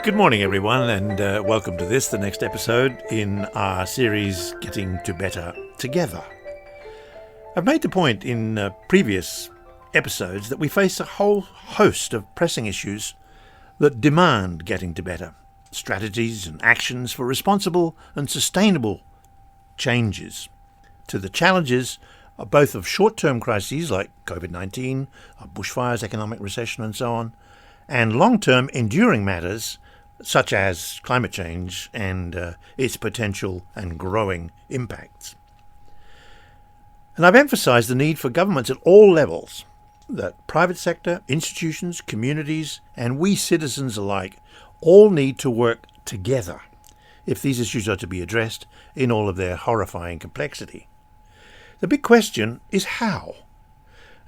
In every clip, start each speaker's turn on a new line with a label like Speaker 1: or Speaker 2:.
Speaker 1: Good morning, everyone, and welcome to the next episode in our series, Getting to Better Together. I've made the point in previous episodes that we face a whole host of pressing issues that demand getting to better, strategies and actions for responsible and sustainable changes to the challenges both of short-term crises like COVID-19, bushfires, economic recession and so on, and long-term enduring matters such as climate change and its potential and growing impacts. And I've emphasised the need for governments at all levels, that private sector, institutions, communities and we citizens alike all need to work together if these issues are to be addressed in all of their horrifying complexity. The big question is how?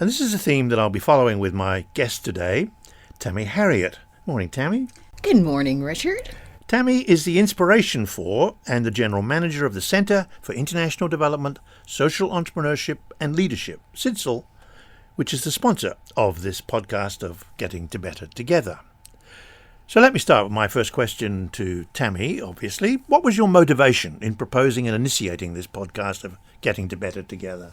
Speaker 1: And this is a theme that I'll be following with my guest today, Tammy Harriott. Morning, Tammy.
Speaker 2: Good morning, Richard.
Speaker 1: Tammy is the inspiration for and the General Manager of the Centre for International Development, Social Entrepreneurship and Leadership, CIDSL, which is the sponsor of this podcast of Getting to Better Together. So let me start with my first question to Tammy, obviously. What was your motivation in proposing and initiating this podcast of Getting to Better Together?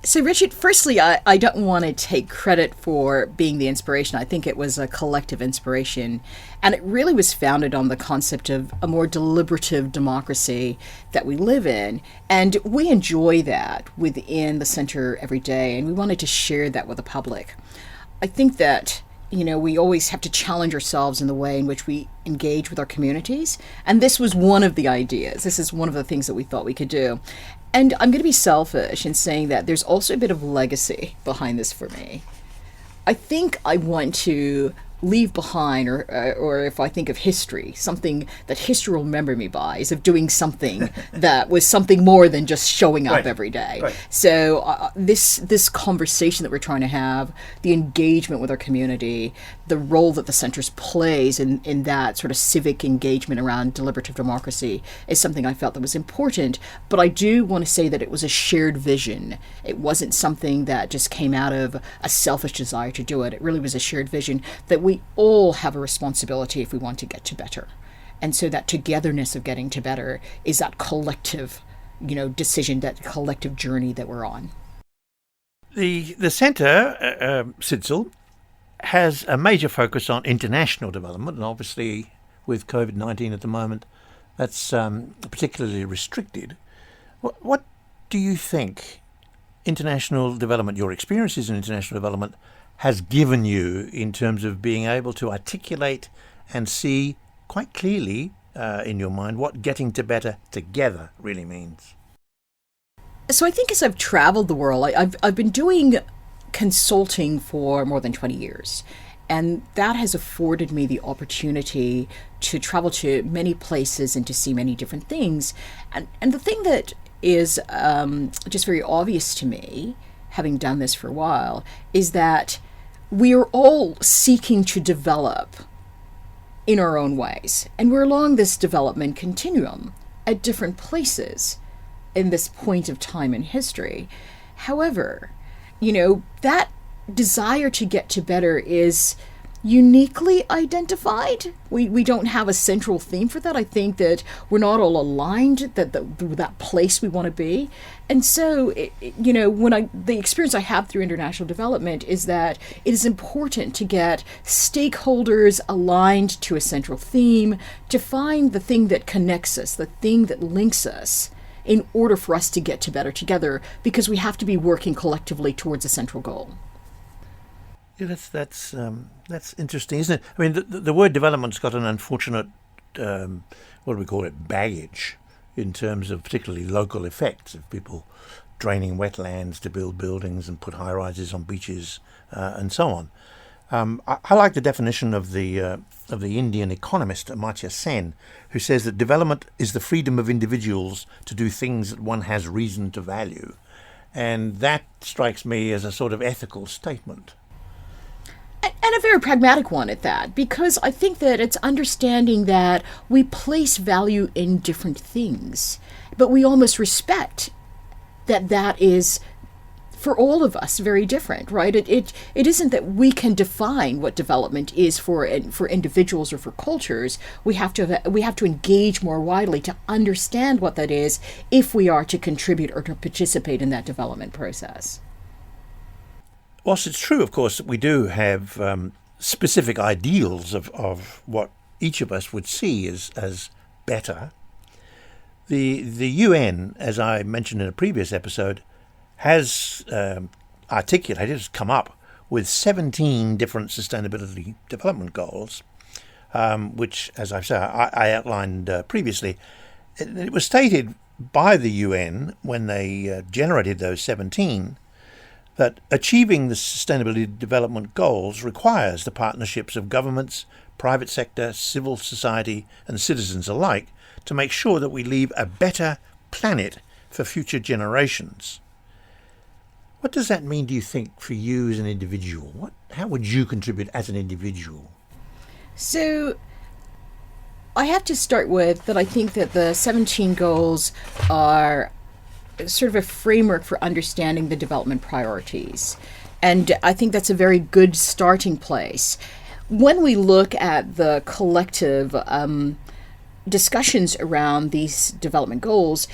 Speaker 2: So, Richard, firstly, I don't want to take credit for being the inspiration. I think it was a collective inspiration. And it really was founded on the concept of a more deliberative democracy that we live in. And we enjoy that within the center every day. And we wanted to share that with the public. I think that, we always have to challenge ourselves in the way in which we engage with our communities. And this was one of the ideas. This is one of the things that we thought we could do. And I'm going to be selfish in saying that there's also a bit of legacy behind this for me. I think I want to leave behind, or if I think of history, something that history will remember me by is of doing something that was something more than just showing up every day. Right. So this conversation that we're trying to have, the engagement with our community, the role that the centers plays in that sort of civic engagement around deliberative democracy is something I felt that was important. But I do want to say that it was a shared vision. It wasn't something that just came out of a selfish desire to do it. It really was a shared vision that we all have a responsibility if we want to get to better. And so that togetherness of getting to better is that collective, decision, that collective journey that we're on.
Speaker 1: The centre, CIDSL, has a major focus on international development, and obviously with COVID-19 at the moment, that's particularly restricted. What do you think international development, your experiences in international development, has given you in terms of being able to articulate and see quite clearly in your mind what getting to better together really means?
Speaker 2: So I think as I've traveled the world, I've been doing consulting for more than 20 years. And that has afforded me the opportunity to travel to many places and to see many different things. And the thing that is just very obvious to me, having done this for a while, is that we are all seeking to develop in our own ways. And we're along this development continuum at different places in this point of time in history. However, that desire to get to better is uniquely identified. We don't have a central theme for that. I think that we're not all aligned that place we want to be. And so, the experience I have through international development is that it is important to get stakeholders aligned to a central theme, to find the thing that connects us, the thing that links us, in order for us to get to better together, because we have to be working collectively towards a central goal.
Speaker 1: Yeah, that's interesting, isn't it? I mean, the word development's got an unfortunate, what do we call it, baggage in terms of particularly local effects of people draining wetlands to build buildings and put high-rises on beaches and so on. I like the definition of the Indian economist Amartya Sen, who says that development is the freedom of individuals to do things that one has reason to value. And that strikes me as a sort of ethical statement.
Speaker 2: And a very pragmatic one at that, because I think that it's understanding that we place value in different things, but we almost respect that is for all of us very different, right? It isn't that we can define what development is for individuals or for cultures. We have to engage more widely to understand what that is if we are to contribute or to participate in that development process.
Speaker 1: Whilst it's true, of course, that we do have specific ideals of what each of us would see as better, the UN, as I mentioned in a previous episode, has has come up with 17 different sustainability development goals, which, as I've said, I outlined previously. It was stated by the UN when they generated those 17 that achieving the sustainability development goals requires the partnerships of governments, private sector, civil society and citizens alike to make sure that we leave a better planet for future generations. What does that mean, do you think, for you as an individual? How would you contribute as an individual?
Speaker 2: So I have to start with that I think that the 17 goals are sort of a framework for understanding the development priorities. And I think that's a very good starting place. When we look at the collective discussions around these development goals,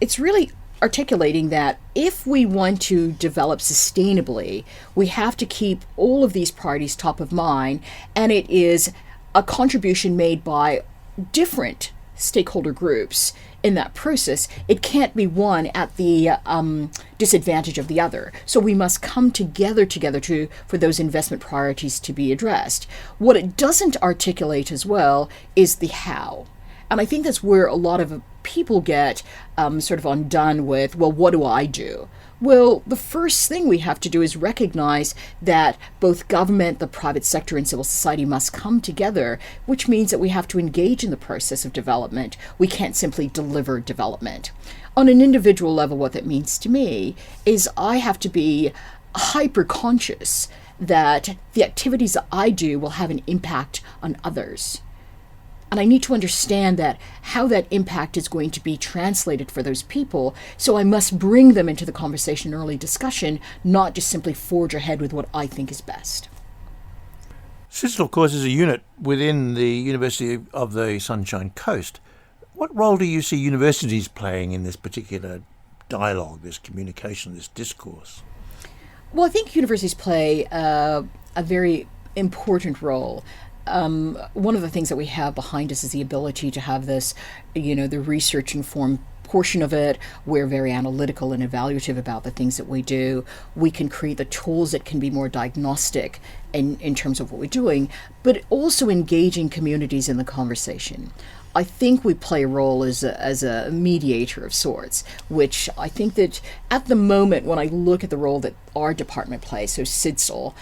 Speaker 2: it's really articulating that if we want to develop sustainably, we have to keep all of these priorities top of mind, and it is a contribution made by different stakeholder groups in that process. It can't be one at the disadvantage of the other. So we must come together for those investment priorities to be addressed. What it doesn't articulate as well is the how. And I think that's where a lot of people get sort of undone with, well, what do I do? Well, the first thing we have to do is recognize that both government, the private sector, and civil society must come together, which means that we have to engage in the process of development. We can't simply deliver development. On an individual level, what that means to me is I have to be hyper-conscious that the activities that I do will have an impact on others. And I need to understand that how that impact is going to be translated for those people. So I must bring them into the conversation, early discussion, not just simply forge ahead with what I think is best.
Speaker 1: CISL, of course, is a unit within the University of the Sunshine Coast. What role do you see universities playing in this particular dialogue, this communication, this discourse?
Speaker 2: Well, I think universities play a very important role. One of the things that we have behind us is the ability to have this, the research-informed portion of it. We're very analytical and evaluative about the things that we do. We can create the tools that can be more diagnostic in terms of what we're doing, but also engaging communities in the conversation. I think we play a role as a mediator of sorts, which I think that at the moment when I look at the role that our department plays, so CIDSL,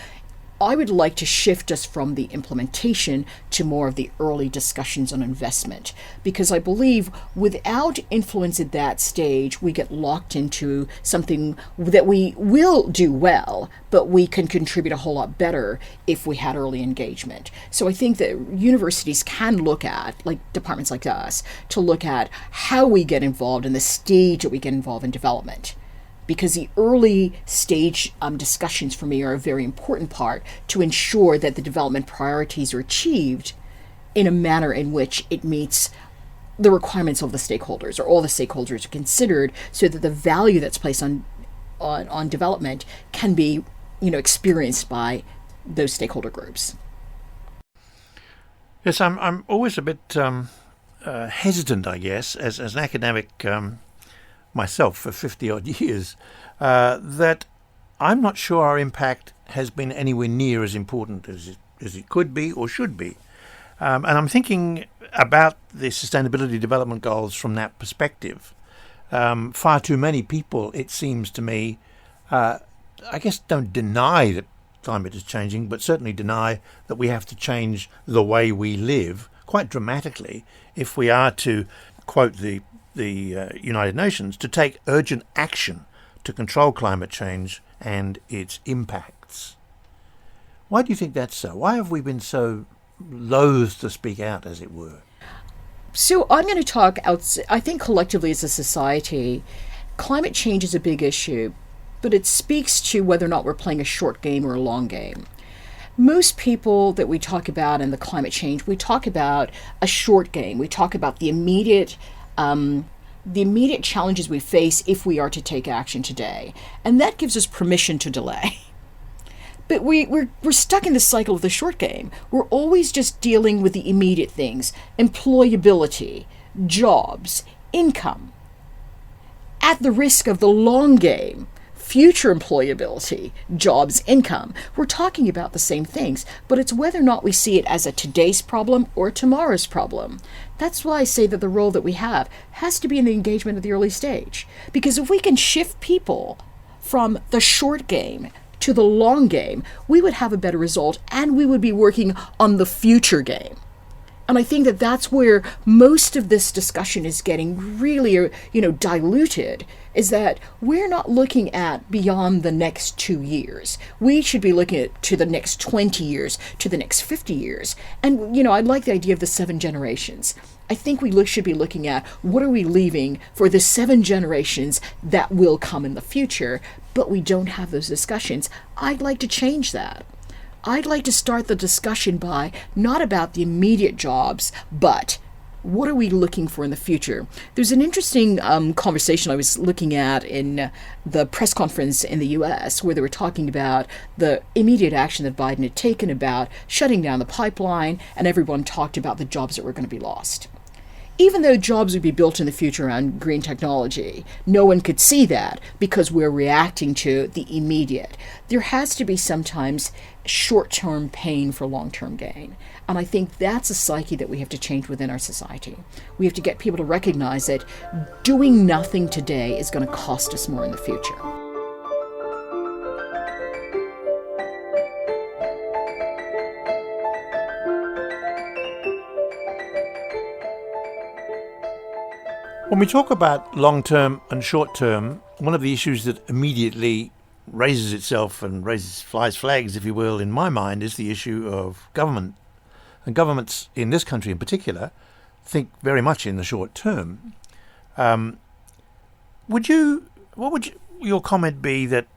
Speaker 2: I would like to shift us from the implementation to more of the early discussions on investment, because I believe without influence at that stage, we get locked into something that we will do well, but we can contribute a whole lot better if we had early engagement. So I think that universities can look at, like departments like us, to look at how we get involved and the stage that we get involved in development. Because the early stage discussions for me are a very important part to ensure that the development priorities are achieved in a manner in which it meets the requirements of the stakeholders, or all the stakeholders are considered, so that the value that's placed on development can be experienced by those stakeholder groups.
Speaker 1: Yes, I'm always a bit hesitant, I guess, as an academic myself for 50 odd years, that I'm not sure our impact has been anywhere near as important as it could be or should be. And I'm thinking about the Sustainability Development Goals from that perspective. Far too many people, it seems to me, I guess don't deny that climate is changing, but certainly deny that we have to change the way we live quite dramatically if we are to, quote the United Nations, to take urgent action to control climate change and its impacts. Why do you think that's so? Why have we been so loath to speak out, as it were?
Speaker 2: So I'm going to talk out. I think collectively as a society, climate change is a big issue. but it speaks to whether or not we're playing a short game or a long game. Most people that we talk about in the climate change, we talk about a short game. We talk about the immediate challenges we face if we are to take action today. And that gives us permission to delay. But we're stuck in the cycle of the short game. We're always just dealing with the immediate things: employability, jobs, income, at the risk of the long game, future employability, jobs, income. We're talking about the same things, but it's whether or not we see it as a today's problem or tomorrow's problem. That's why I say that the role that we have has to be in the engagement at the early stage. Because if we can shift people from the short game to the long game, we would have a better result, and we would be working on the future game. And I think that that's where most of this discussion is getting really, diluted, is that we're not looking at beyond the next 2 years. We should be looking at to the next 20 years, to the next 50 years. And, I like the idea of the 7 generations. I think we should be looking at what are we leaving for the 7 generations that will come in the future, but we don't have those discussions. I'd like to change that. I'd like to start the discussion by not about the immediate jobs, but what are we looking for in the future? There's an interesting conversation I was looking at in the press conference in the US, where they were talking about the immediate action that Biden had taken about shutting down the pipeline, and everyone talked about the jobs that were going to be lost. Even though jobs would be built in the future around green technology, no one could see that because we're reacting to the immediate. There has to be sometimes short-term pain for long-term gain. And I think that's a psyche that we have to change within our society. We have to get people to recognize that doing nothing today is going to cost us more in the future.
Speaker 1: When we talk about long-term and short-term, one of the issues that immediately raises itself and flies flags, if you will, in my mind, is the issue of government. And governments in this country in particular think very much in the short term. What would your comment be that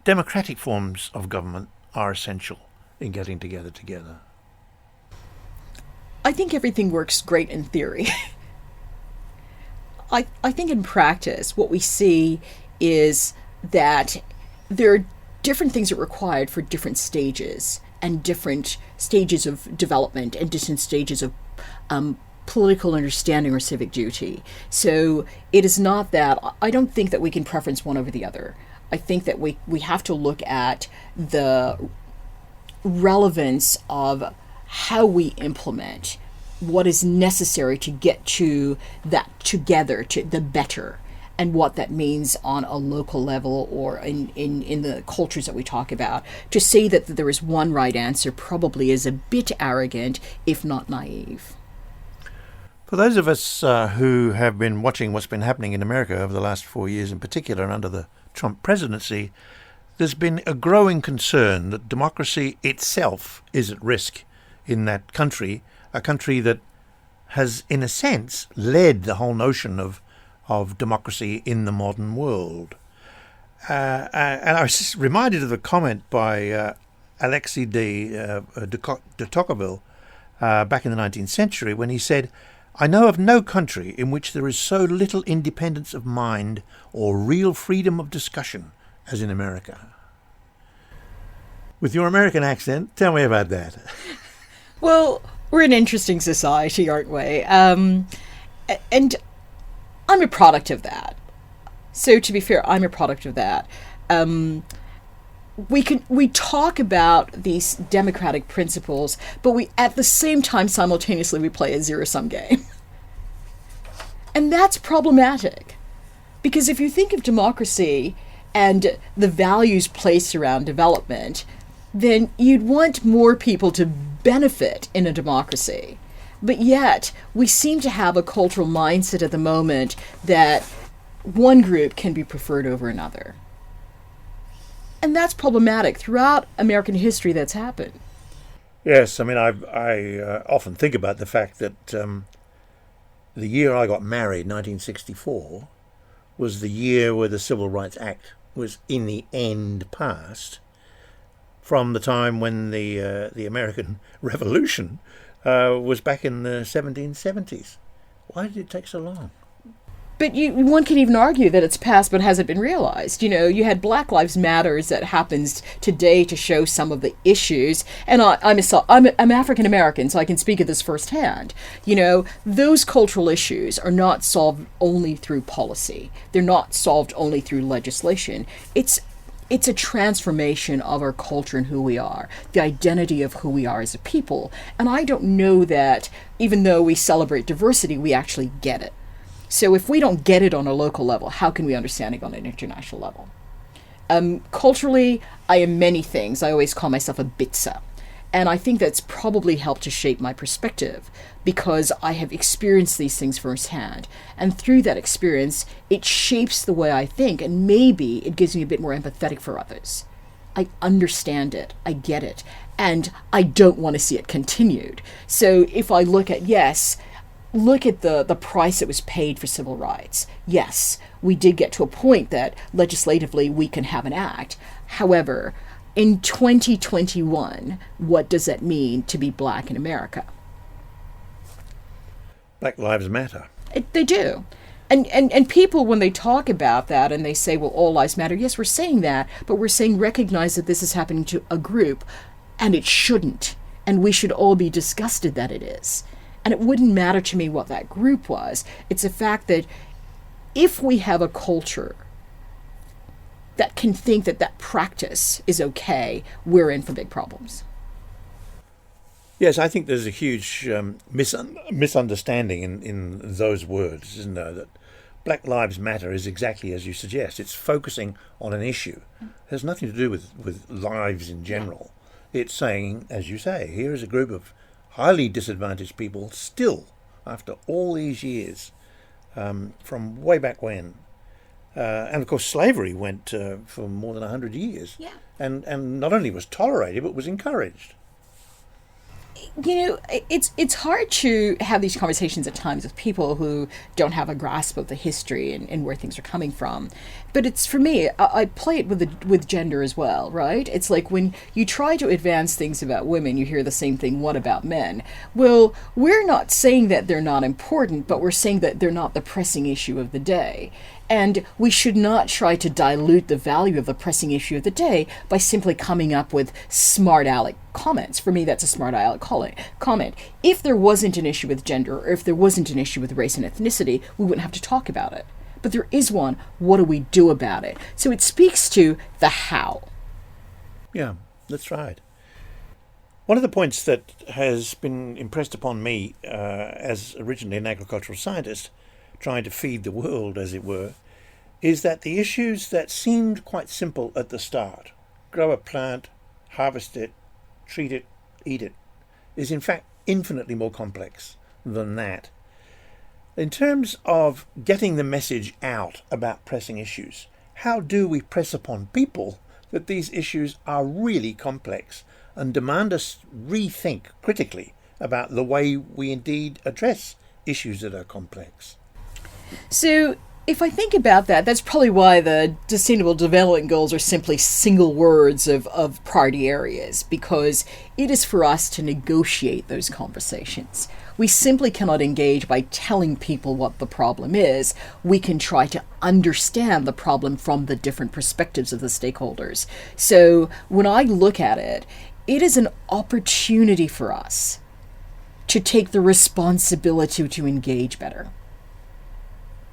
Speaker 1: democratic forms of government are essential in getting together?
Speaker 2: I think everything works great in theory. I think in practice, what we see is that there are different things that are required for different stages, and different stages of development, and different stages of political understanding or civic duty. So it is not that, I don't think that we can preference one over the other. I think that we have to look at the relevance of how we implement what is necessary to get to that together, to the better, and what that means on a local level or in the cultures that we talk about. To say that there is one right answer probably is a bit arrogant, if not naive.
Speaker 1: For those of us who have been watching what's been happening in America over the last 4 years in particular, and under the Trump presidency, there's been a growing concern that democracy itself is at risk in that country, a country that has, in a sense, led the whole notion of democracy in the modern world. And I was just reminded of a comment by Alexis de Tocqueville back in the 19th century when he said, "I know of no country in which there is so little independence of mind or real freedom of discussion as in America." With your American accent, tell me about that.
Speaker 2: Well, we're an interesting society, aren't we? And I'm a product of that. So to be fair, I'm a product of that. We talk about these democratic principles, but we at the same time simultaneously we play a zero-sum game. And that's problematic. Because if you think of democracy and the values placed around development, then you'd want more people to benefit in a democracy. But yet, we seem to have a cultural mindset at the moment that one group can be preferred over another. And that's problematic. Throughout American history, that's happened.
Speaker 1: Yes, I mean, I often think about the fact that the year I got married, 1964, was the year where the Civil Rights Act was in the end past from the time when the American Revolution was back in the 1770s. Why did it take so long?
Speaker 2: But one can even argue that it's past but hasn't been realized. You know, you had Black Lives Matters that happens today to show some of the issues. And I'm African American, so I can speak of this firsthand. You know, those cultural issues are not solved only through policy. They're not solved only through legislation. It's a transformation of our culture and who we are, the identity of who we are as a people. And I don't know that even though we celebrate diversity, we actually get it. So if we don't get it on a local level, how can we understand it on an international level? Culturally, I am many things. I always call myself a bitsa. And I think that's probably helped to shape my perspective because I have experienced these things firsthand. And through that experience, it shapes the way I think, and maybe it gives me a bit more empathetic for others. I understand it, I get it, and I don't want to see it continued. So if I look at, look at the price that was paid for civil rights. Yes, we did get to a point that legislatively we can have an act. However, in 2021, what does that mean to be black in America?
Speaker 1: Black lives matter.
Speaker 2: They do. And people, when they talk about that and they say, well, all lives matter, yes, we're saying that, but we're saying recognize that this is happening to a group, and it shouldn't. And we should all be disgusted that it is. And it wouldn't matter to me what that group was. It's a fact that if we have a culture that can think that that practice is okay, we're in for big problems.
Speaker 1: Yes, I think there's a huge misunderstanding in those words, isn't there? That Black Lives Matter is exactly as you suggest. It's focusing on an issue. It has nothing to do with lives in general. It's saying, as you say, here is a group of highly disadvantaged people still, after all these years, from way back when. And of course slavery went for more than 100 years.
Speaker 2: Yeah.
Speaker 1: And not only was tolerated, but was encouraged.
Speaker 2: You know, it's hard to have these conversations at times with people who don't have a grasp of the history and where things are coming from. But it's, for me, I play it with gender as well, right? It's like when you try to advance things about women, you hear the same thing, what about men? Well, we're not saying that they're not important, but we're saying that they're not the pressing issue of the day. And we should not try to dilute the value of the pressing issue of the day by simply coming up with smart aleck comments. For me, that's a smart aleck comment. If there wasn't an issue with gender, or if there wasn't an issue with race and ethnicity, we wouldn't have to talk about it. But there is one. What do we do about it? So it speaks to the how.
Speaker 1: Yeah, that's right. One of the points that has been impressed upon me as originally an agricultural scientist, trying to feed the world, as it were, is that the issues that seemed quite simple at the start, grow a plant, harvest it, treat it, eat it, is in fact infinitely more complex than that. In terms of getting the message out about pressing issues, how do we press upon people that these issues are really complex and demand us rethink critically about the way we indeed address issues that are complex?
Speaker 2: So if I think about that, that's probably why the Sustainable Development Goals are simply single words of priority areas, because it is for us to negotiate those conversations. We simply cannot engage by telling people what the problem is. We can try to understand the problem from the different perspectives of the stakeholders. So when I look at it, it is an opportunity for us to take the responsibility to engage better.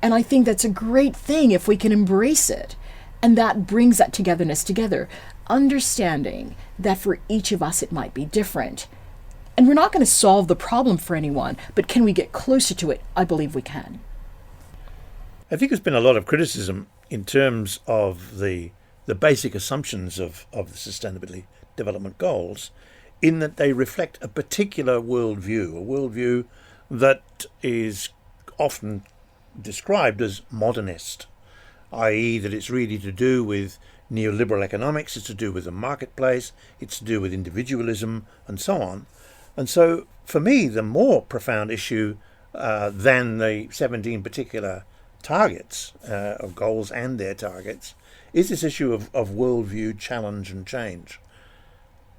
Speaker 2: And I think that's a great thing if we can embrace it. And that brings that togetherness together, understanding that for each of us it might be different. And we're not going to solve the problem for anyone, but can we get closer to it? I believe we can.
Speaker 1: I think there's been a lot of criticism in terms of the basic assumptions of the Sustainability Development Goals, in that they reflect a particular worldview, a worldview that is often described as modernist, i.e. that it's really to do with neoliberal economics, it's to do with the marketplace, it's to do with individualism and so on. And so for me, the more profound issue than the 17 particular targets, of goals and their targets, is this issue of worldview challenge and change.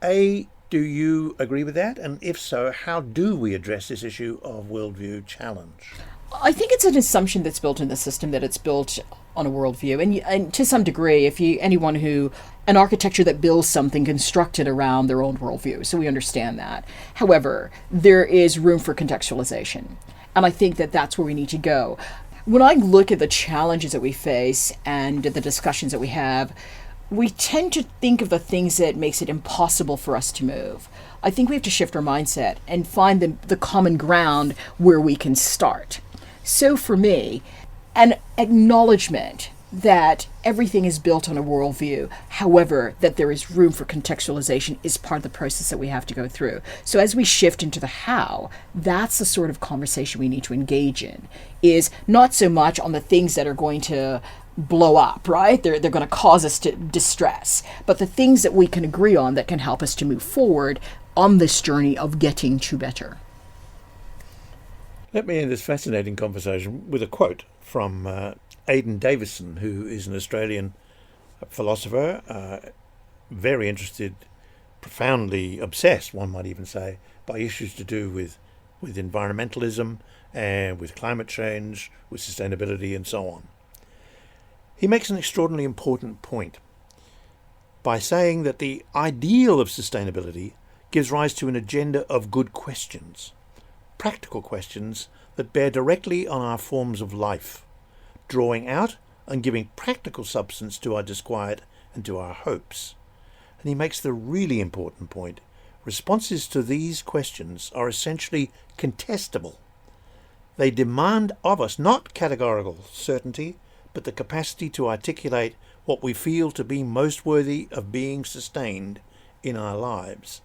Speaker 1: Do you agree with that? And if so, how do we address this issue of worldview challenge?
Speaker 2: I think it's an assumption that's built in the system that it's built on a worldview, and to some degree, an architecture that builds something constructed around their own worldview, so we understand that. However, there is room for contextualization, and I think that that's where we need to go. When I look at the challenges that we face and the discussions that we have, we tend to think of the things that makes it impossible for us to move. I think we have to shift our mindset and find the common ground where we can start. So for me, an acknowledgement that everything is built on a worldview, however, that there is room for contextualization is part of the process that we have to go through. So as we shift into the how, that's the sort of conversation we need to engage in, is not so much on the things that are going to blow up, right? They're going to cause us to distress, but the things that we can agree on that can help us to move forward on this journey of getting to better.
Speaker 1: Let me end this fascinating conversation with a quote from Aidan Davison, who is an Australian philosopher, very interested, profoundly obsessed, one might even say, by issues to do with environmentalism and with climate change, with sustainability and so on. He makes an extraordinarily important point by saying that the ideal of sustainability gives rise to an agenda of good questions, practical questions that bear directly on our forms of life, drawing out and giving practical substance to our disquiet and to our hopes. And he makes the really important point: responses to these questions are essentially contestable. They demand of us not categorical certainty, but the capacity to articulate what we feel to be most worthy of being sustained in our lives.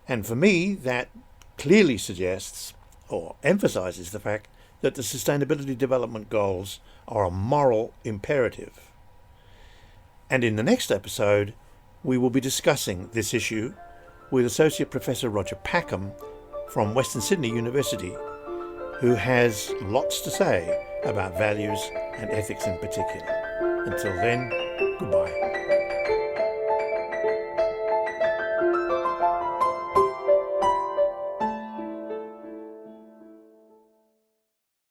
Speaker 1: And for me, that clearly suggests or emphasizes the fact that the Sustainability Development Goals are a moral imperative. And in the next episode, we will be discussing this issue with Associate Professor Roger Packham from Western Sydney University, who has lots to say about values and ethics in particular. Until then, goodbye.